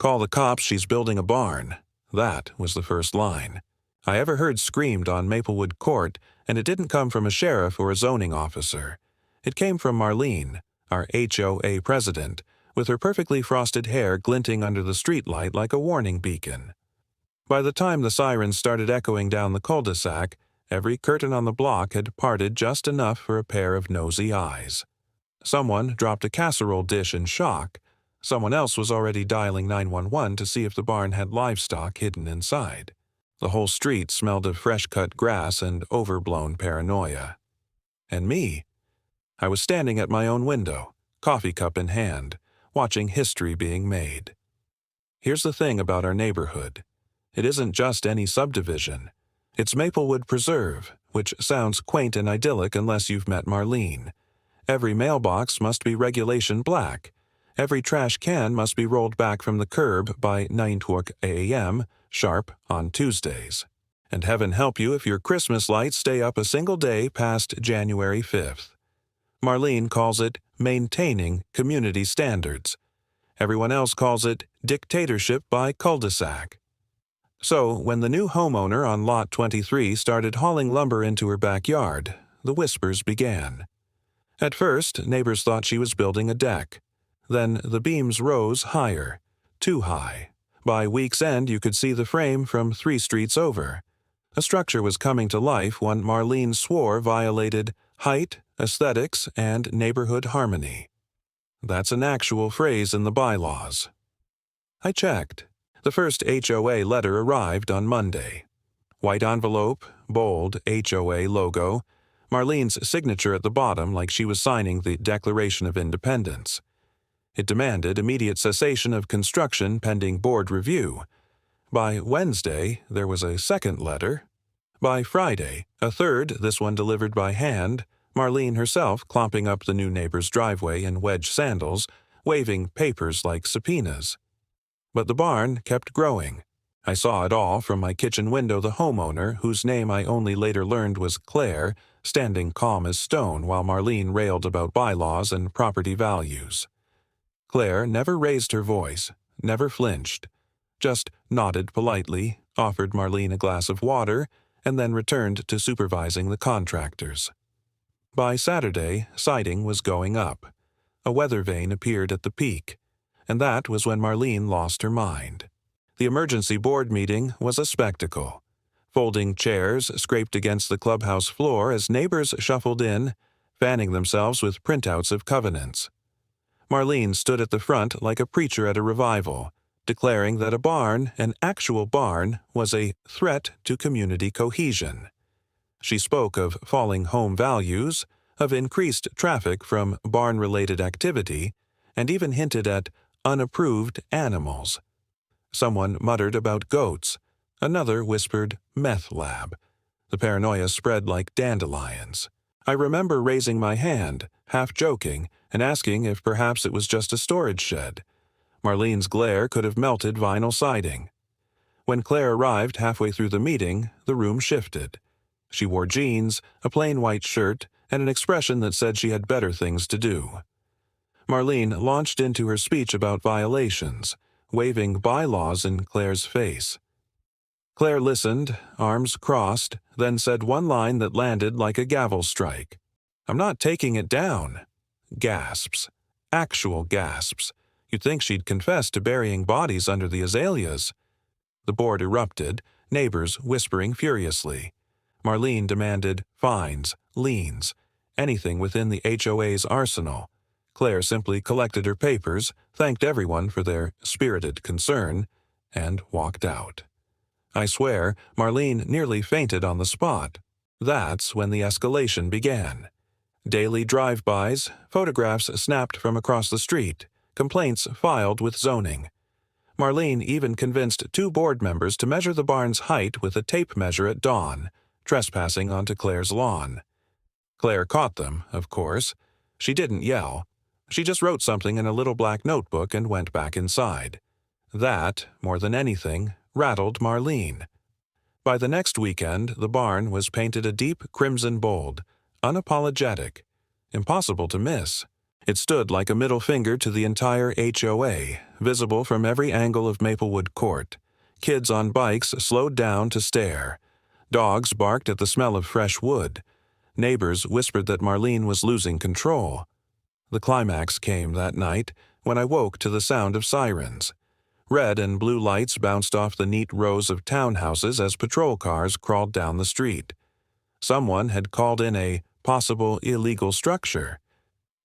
"Call the cops, she's building a barn." That was the first line I ever heard screamed on Maplewood Court, and it didn't come from a sheriff or a zoning officer. It came from Marlene, our HOA president, with her perfectly frosted hair glinting under the streetlight like a warning beacon. By the time the sirens started echoing down the cul-de-sac, every curtain on the block had parted just enough for a pair of nosy eyes. Someone dropped a casserole dish in shock. Someone else was already dialing 911 to see if the barn had livestock hidden inside. The whole street smelled of fresh-cut grass and overblown paranoia. And me? I was standing at my own window, coffee cup in hand, watching history being made. Here's the thing about our neighborhood. It isn't just any subdivision. It's Maplewood Preserve, which sounds quaint and idyllic unless you've met Marlene. Every mailbox must be regulation black. Every trash can must be rolled back from the curb by 9 a.m. sharp on Tuesdays. And heaven help you if your Christmas lights stay up a single day past January 5th. Marlene calls it maintaining community standards. Everyone else calls it dictatorship by cul-de-sac. So, when the new homeowner on Lot 23 started hauling lumber into her backyard, the whispers began. At first, neighbors thought she was building a deck. Then the beams rose higher, too high. By week's end, you could see the frame from 3 streets over. A structure was coming to life one Marlene swore violated height, aesthetics, and neighborhood harmony. That's an actual phrase in the bylaws. I checked. The first HOA letter arrived on Monday. White envelope, bold HOA logo, Marlene's signature at the bottom like she was signing the Declaration of Independence. It demanded immediate cessation of construction pending board review. By Wednesday, there was a second letter. By Friday, a third, this one delivered by hand, Marlene herself clomping up the new neighbor's driveway in wedge sandals, waving papers like subpoenas. But the barn kept growing. I saw it all from my kitchen window. The homeowner, whose name I only later learned was Claire, standing calm as stone while Marlene railed about bylaws and property values. Claire never raised her voice, never flinched, just nodded politely, offered Marlene a glass of water, and then returned to supervising the contractors. By Saturday, siding was going up. A weather vane appeared at the peak, and that was when Marlene lost her mind. The emergency board meeting was a spectacle. Folding chairs scraped against the clubhouse floor as neighbors shuffled in, fanning themselves with printouts of covenants. Marlene stood at the front like a preacher at a revival, declaring that a barn, an actual barn, was a threat to community cohesion. She spoke of falling home values, of increased traffic from barn-related activity, and even hinted at unapproved animals. Someone muttered about goats. Another whispered meth lab. The paranoia spread like dandelions. I remember raising my hand, half joking, and asking if perhaps it was just a storage shed. Marlene's glare could have melted vinyl siding. When Claire arrived halfway through the meeting, the room shifted. She wore jeans, a plain white shirt, and an expression that said she had better things to do. Marlene launched into her speech about violations, waving bylaws in Claire's face. Claire listened, arms crossed, then said one line that landed like a gavel strike. "I'm not taking it down." Gasps. Actual gasps. You'd think she'd confess to burying bodies under the azaleas. The board erupted, neighbors whispering furiously. Marlene demanded fines, liens, anything within the HOA's arsenal. Claire simply collected her papers, thanked everyone for their spirited concern, and walked out. I swear, Marlene nearly fainted on the spot. That's when the escalation began. Daily drive-bys, photographs snapped from across the street, complaints filed with zoning. Marlene even convinced 2 board members to measure the barn's height with a tape measure at dawn, trespassing onto Claire's lawn. Claire caught them, of course. She didn't yell. She just wrote something in a little black notebook and went back inside. That, more than anything, rattled Marlene. By the next weekend, the barn was painted a deep crimson bold, unapologetic, impossible to miss. It stood like a middle finger to the entire HOA, visible from every angle of Maplewood Court. Kids on bikes slowed down to stare. Dogs barked at the smell of fresh wood. Neighbors whispered that Marlene was losing control. The climax came that night when I woke to the sound of sirens. Red and blue lights bounced off the neat rows of townhouses as patrol cars crawled down the street. Someone had called in a possible illegal structure.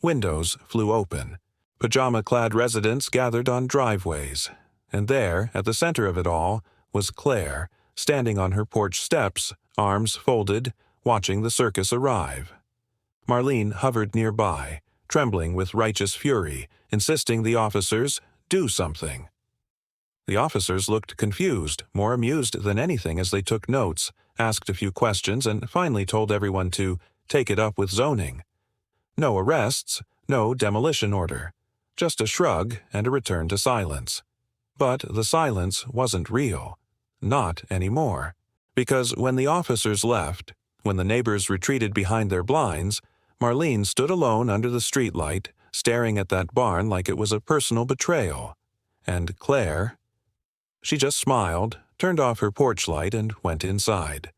Windows flew open. Pajama-clad residents gathered on driveways. And there, at the center of it all, was Claire, standing on her porch steps, arms folded, watching the circus arrive. Marlene hovered nearby, trembling with righteous fury, insisting the officers do something. The officers looked confused, more amused than anything as they took notes, asked a few questions, and finally told everyone to take it up with zoning. No arrests, no demolition order. Just a shrug and a return to silence. But the silence wasn't real. Not anymore. Because when the officers left, when the neighbors retreated behind their blinds, Marlene stood alone under the streetlight, staring at that barn like it was a personal betrayal. And Claire... She just smiled, turned off her porch light, and went inside.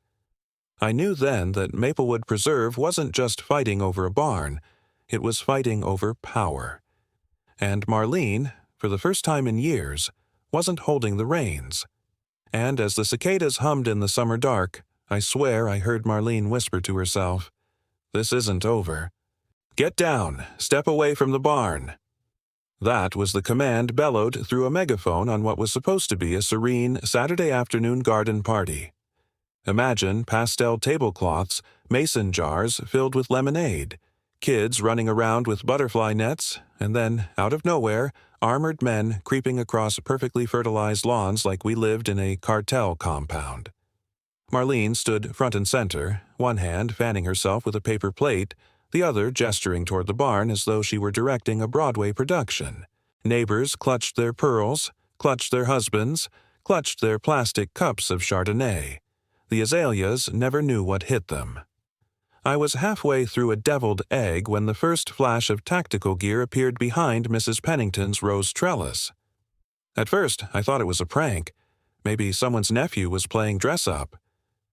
I knew then that Maplewood Preserve wasn't just fighting over a barn, it was fighting over power. And Marlene, for the first time in years, wasn't holding the reins. And as the cicadas hummed in the summer dark, I swear I heard Marlene whisper to herself, "This isn't over. Get down, step away from the barn." That was the command bellowed through a megaphone on what was supposed to be a serene Saturday afternoon garden party. Imagine pastel tablecloths, mason jars filled with lemonade, kids running around with butterfly nets, and then, out of nowhere, armored men creeping across perfectly fertilized lawns like we lived in a cartel compound. Marlene stood front and center, one hand fanning herself with a paper plate, the other gesturing toward the barn as though she were directing a Broadway production. Neighbors clutched their pearls, clutched their husbands, clutched their plastic cups of Chardonnay. The azaleas never knew what hit them. I was halfway through a deviled egg when the first flash of tactical gear appeared behind Mrs. Pennington's rose trellis. At first, I thought it was a prank. Maybe someone's nephew was playing dress-up.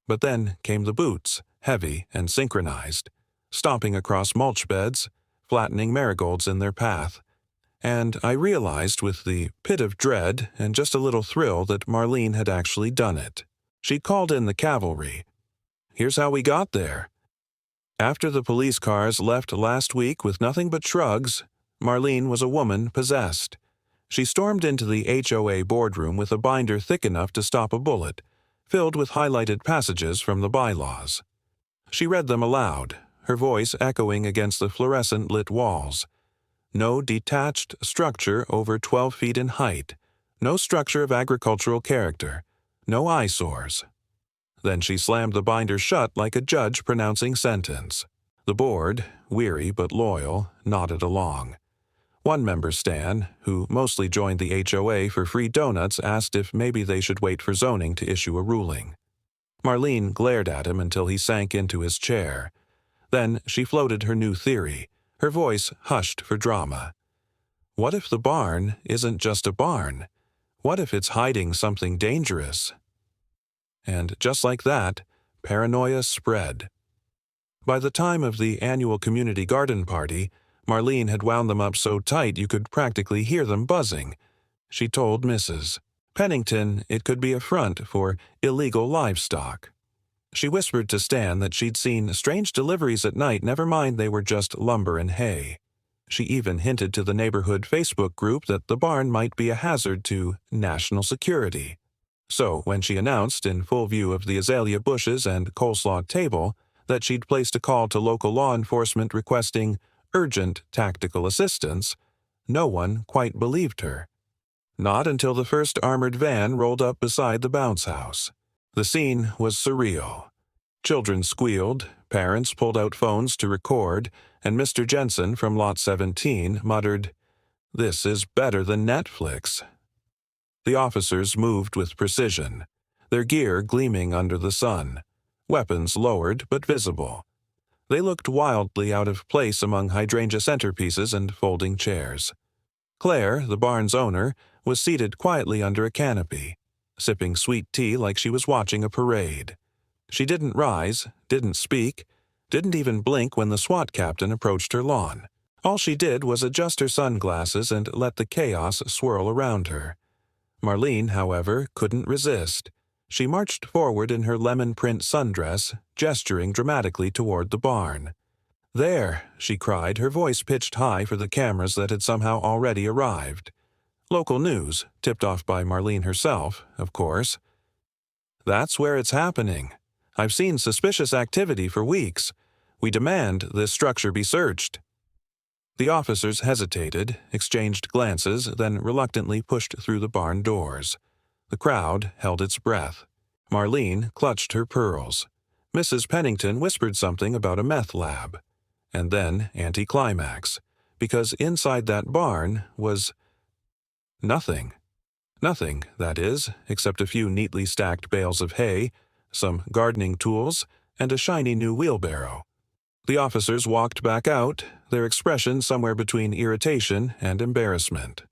But then came the boots, heavy and synchronized, stomping across mulch beds, flattening marigolds in their path. And I realized with the pit of dread and just a little thrill that Marlene had actually done it. She'd called in the cavalry. Here's how we got there. After the police cars left last week with nothing but shrugs, Marlene was a woman possessed. She stormed into the HOA boardroom with a binder thick enough to stop a bullet, filled with highlighted passages from the bylaws. She read them aloud, her voice echoing against the fluorescent-lit walls. No detached structure over 12 feet in height, no structure of agricultural character, no eyesores. Then she slammed the binder shut like a judge pronouncing sentence. The board, weary but loyal, nodded along. One member, Stan, who mostly joined the HOA for free donuts, asked if maybe they should wait for zoning to issue a ruling. Marlene glared at him until he sank into his chair. Then she floated her new theory, her voice hushed for drama. What if the barn isn't just a barn? What if it's hiding something dangerous? And just like that, paranoia spread. By the time of the annual community garden party, Marlene had wound them up so tight you could practically hear them buzzing. She told Mrs. Pennington it could be a front for illegal livestock. She whispered to Stan that she'd seen strange deliveries at night, never mind they were just lumber and hay. She even hinted to the neighborhood Facebook group that the barn might be a hazard to national security. So when she announced, in full view of the azalea bushes and coleslaw table, that she'd placed a call to local law enforcement requesting urgent tactical assistance, no one quite believed her. Not until the first armored van rolled up beside the bounce house. The scene was surreal. Children squealed, parents pulled out phones to record, and Mr. Jensen from Lot 17 muttered, "This is better than Netflix." The officers moved with precision, their gear gleaming under the sun, weapons lowered but visible. They looked wildly out of place among hydrangea centerpieces and folding chairs. Claire, the barn's owner, was seated quietly under a canopy, sipping sweet tea like she was watching a parade. She didn't rise, didn't speak, didn't even blink when the SWAT captain approached her lawn. All she did was adjust her sunglasses and let the chaos swirl around her. Marlene, however, couldn't resist. She marched forward in her lemon print sundress, gesturing dramatically toward the barn. "There," she cried, her voice pitched high for the cameras that had somehow already arrived. Local news, tipped off by Marlene herself, of course. "That's where it's happening. I've seen suspicious activity for weeks. We demand this structure be searched." The officers hesitated, exchanged glances, then reluctantly pushed through the barn doors. The crowd held its breath. Marlene clutched her pearls. Mrs. Pennington whispered something about a meth lab. And then anticlimax, because inside that barn was nothing. Nothing, that is, except a few neatly stacked bales of hay, some gardening tools, and a shiny new wheelbarrow. The officers walked back out, their expression somewhere between irritation and embarrassment.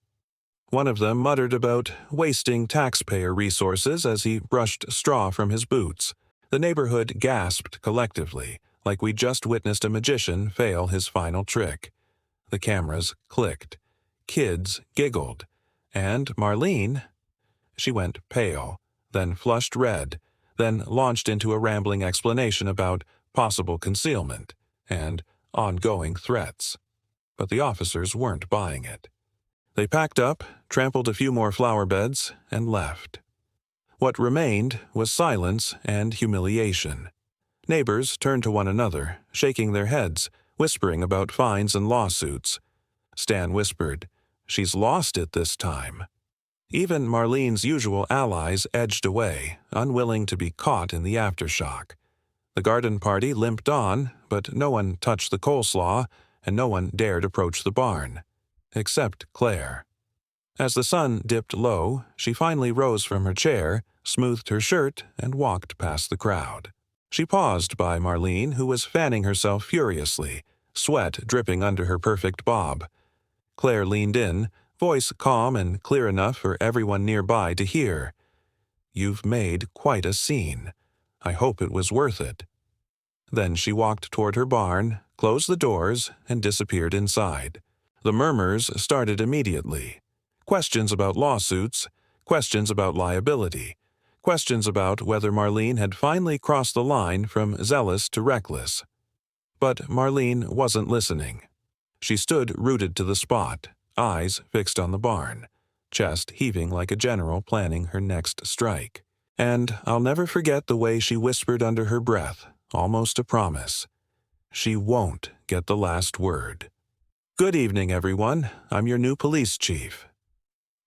One of them muttered about wasting taxpayer resources as he brushed straw from his boots. The neighborhood gasped collectively, like we'd just witnessed a magician fail his final trick. The cameras clicked. Kids giggled. And Marlene, she went pale, then flushed red, then launched into a rambling explanation about possible concealment and ongoing threats. But the officers weren't buying it. They packed up, trampled a few more flower beds, and left. What remained was silence and humiliation. Neighbors turned to one another, shaking their heads, whispering about fines and lawsuits. Stan whispered, "She's lost it this time." Even Marlene's usual allies edged away, unwilling to be caught in the aftershock. The garden party limped on, but no one touched the coleslaw, and no one dared approach the barn. Except Claire. As the sun dipped low, she finally rose from her chair, smoothed her shirt, and walked past the crowd. She paused by Marlene, who was fanning herself furiously, sweat dripping under her perfect bob. Claire leaned in, voice calm and clear enough for everyone nearby to hear. "You've made quite a scene. I hope it was worth it." Then she walked toward her barn, closed the doors, and disappeared inside. The murmurs started immediately. Questions about lawsuits, questions about liability, questions about whether Marlene had finally crossed the line from zealous to reckless. But Marlene wasn't listening. She stood rooted to the spot, eyes fixed on the barn, chest heaving like a general planning her next strike. And I'll never forget the way she whispered under her breath, almost a promise. She won't get the last word. "Good evening, everyone. I'm your new police chief."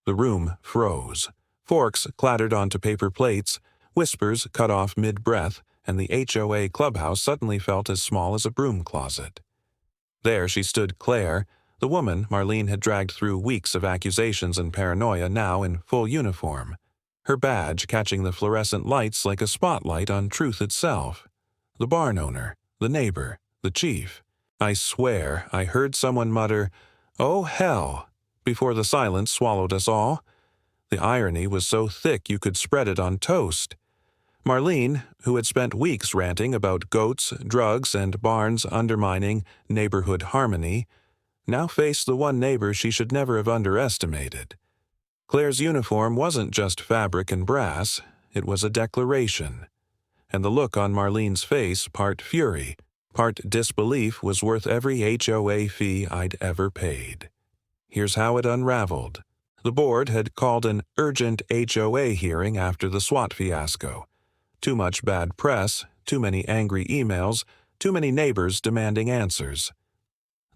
The room froze. Forks clattered onto paper plates, whispers cut off mid-breath, and the HOA clubhouse suddenly felt as small as a broom closet. There she stood Claire, the woman Marlene had dragged through weeks of accusations and paranoia, now in full uniform, her badge catching the fluorescent lights like a spotlight on truth itself. The barn owner, the neighbor, the chief. I swear I heard someone mutter, "Oh, hell," before the silence swallowed us all. The irony was so thick you could spread it on toast. Marlene, who had spent weeks ranting about goats, drugs, and barns undermining neighborhood harmony, now faced the one neighbor she should never have underestimated. Claire's uniform wasn't just fabric and brass, it was a declaration. And the look on Marlene's face, part fury, part disbelief, was worth every HOA fee I'd ever paid. Here's how it unraveled. The board had called an urgent HOA hearing after the SWAT fiasco. Too much bad press, too many angry emails, too many neighbors demanding answers.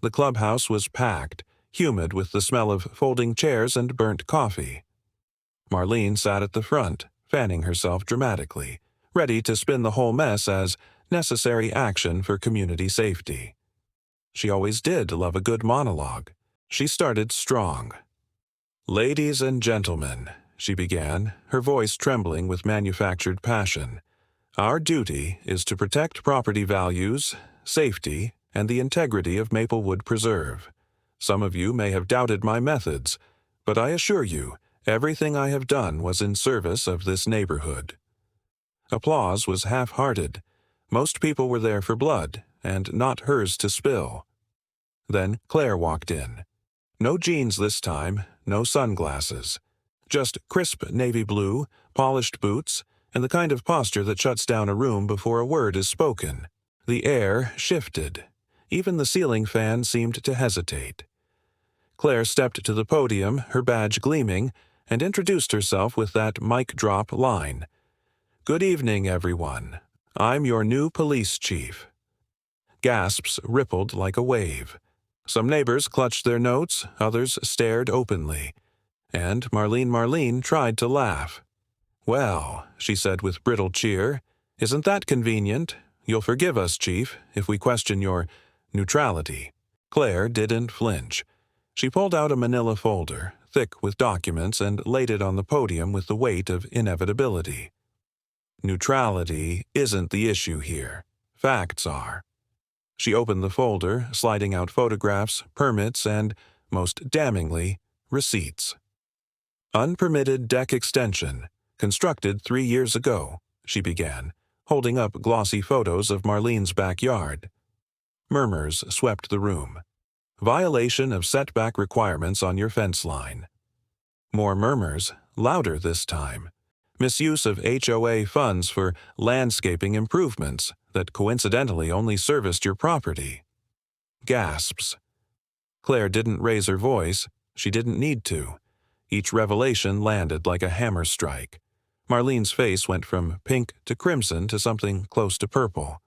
The clubhouse was packed, humid with the smell of folding chairs and burnt coffee. Marlene sat at the front, fanning herself dramatically, ready to spin the whole mess as necessary action for community safety. She always did love a good monologue. She started strong. "Ladies and gentlemen," she began, her voice trembling with manufactured passion, "our duty is to protect property values, safety, and the integrity of Maplewood Preserve. Some of you may have doubted my methods, but I assure you, Everything I have done was in service of this neighborhood." Applause was half-hearted. Most people were there for blood, and not hers to spill. Then Claire walked in. No jeans this time, no sunglasses. Just crisp navy blue, polished boots, and the kind of posture that shuts down a room before a word is spoken. The air shifted. Even the ceiling fan seemed to hesitate. Claire stepped to the podium, her badge gleaming, and introduced herself with that mic-drop line. "Good evening, everyone. I'm your new police chief." Gasps rippled like a wave. Some neighbors clutched their notes, others stared openly. And Marlene tried to laugh. "Well," she said with brittle cheer, "isn't that convenient? You'll forgive us, Chief, if we question your neutrality." Claire didn't flinch. She pulled out a manila folder, thick with documents, and laid it on the podium with the weight of inevitability. "Neutrality isn't the issue here. Facts are." She opened the folder, sliding out photographs, permits, and, most damningly, receipts. "Unpermitted deck extension, constructed 3 years ago," she began, holding up glossy photos of Marlene's backyard. Murmurs swept the room. "Violation of setback requirements on your fence line." More murmurs, louder this time. "Misuse of HOA funds for landscaping improvements that coincidentally only serviced your property." Gasps. Claire didn't raise her voice. She didn't need to. Each revelation landed like a hammer strike. Marlene's face went from pink to crimson to something close to purple.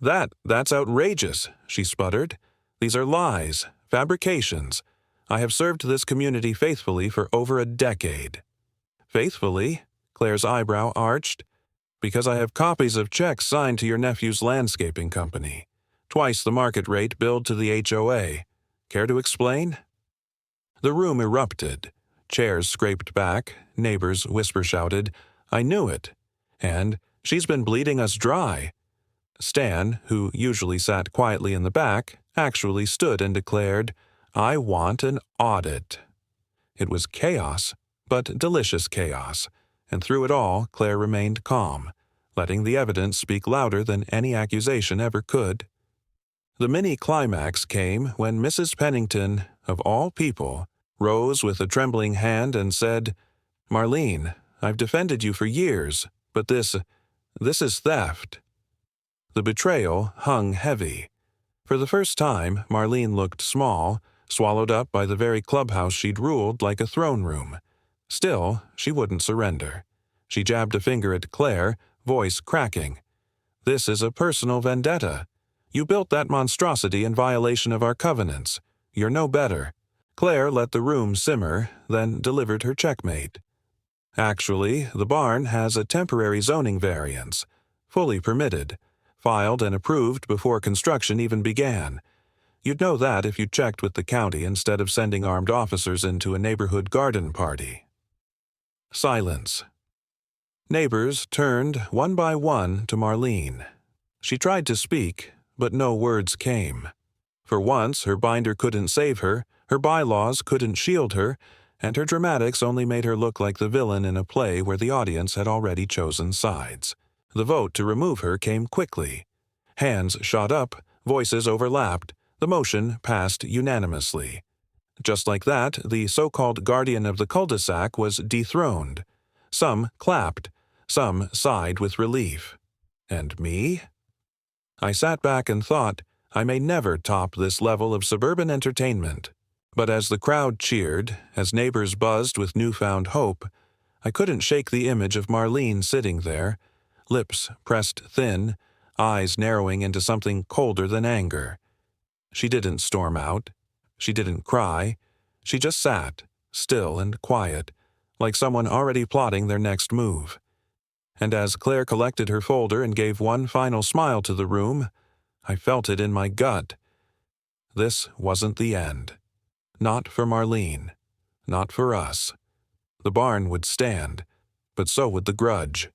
That's outrageous," she sputtered. "These are lies, fabrications. I have served this community faithfully for over a decade." "Faithfully?" Claire's eyebrow arched. "Because I have copies of checks signed to your nephew's landscaping company. Twice the market rate billed to the HOA. Care to explain?" The room erupted. Chairs scraped back, neighbors whisper-shouted, "I knew it!" And, "She's been bleeding us dry." Stan, who usually sat quietly in the back, actually stood and declared, "I want an audit." It was chaos, but delicious chaos, and through it all Claire remained calm, letting the evidence speak louder than any accusation ever could. The mini-climax came when Mrs. Pennington, of all people, rose with a trembling hand and said, "Marlene, I've defended you for years, but this is theft." The betrayal hung heavy. For the first time, Marlene looked small, swallowed up by the very clubhouse she'd ruled like a throne room. Still, she wouldn't surrender. She jabbed a finger at Claire, voice cracking. "This is a personal vendetta. You built that monstrosity in violation of our covenants. You're no better." Claire let the room simmer, then delivered her checkmate. "Actually, the barn has a temporary zoning variance, fully permitted, filed and approved before construction even began. You'd know that if you checked with the county instead of sending armed officers into a neighborhood garden party." Silence. Neighbors turned one by one to Marlene. She tried to speak, but no words came. For once, her binder couldn't save her, her bylaws couldn't shield her, and her dramatics only made her look like the villain in a play where the audience had already chosen sides. The vote to remove her came quickly. Hands shot up, voices overlapped, the motion passed unanimously. Just like that, the so-called guardian of the cul-de-sac was dethroned. Some clapped, some sighed with relief. And me? I sat back and thought, I may never top this level of suburban entertainment. But as the crowd cheered, as neighbors buzzed with newfound hope, I couldn't shake the image of Marlene sitting there, lips pressed thin, eyes narrowing into something colder than anger. She didn't storm out. She didn't cry. She just sat, still and quiet, like someone already plotting their next move. And as Claire collected her folder and gave one final smile to the room, I felt it in my gut. This wasn't the end. Not for Marlene. Not for us. The barn would stand, but so would the grudge.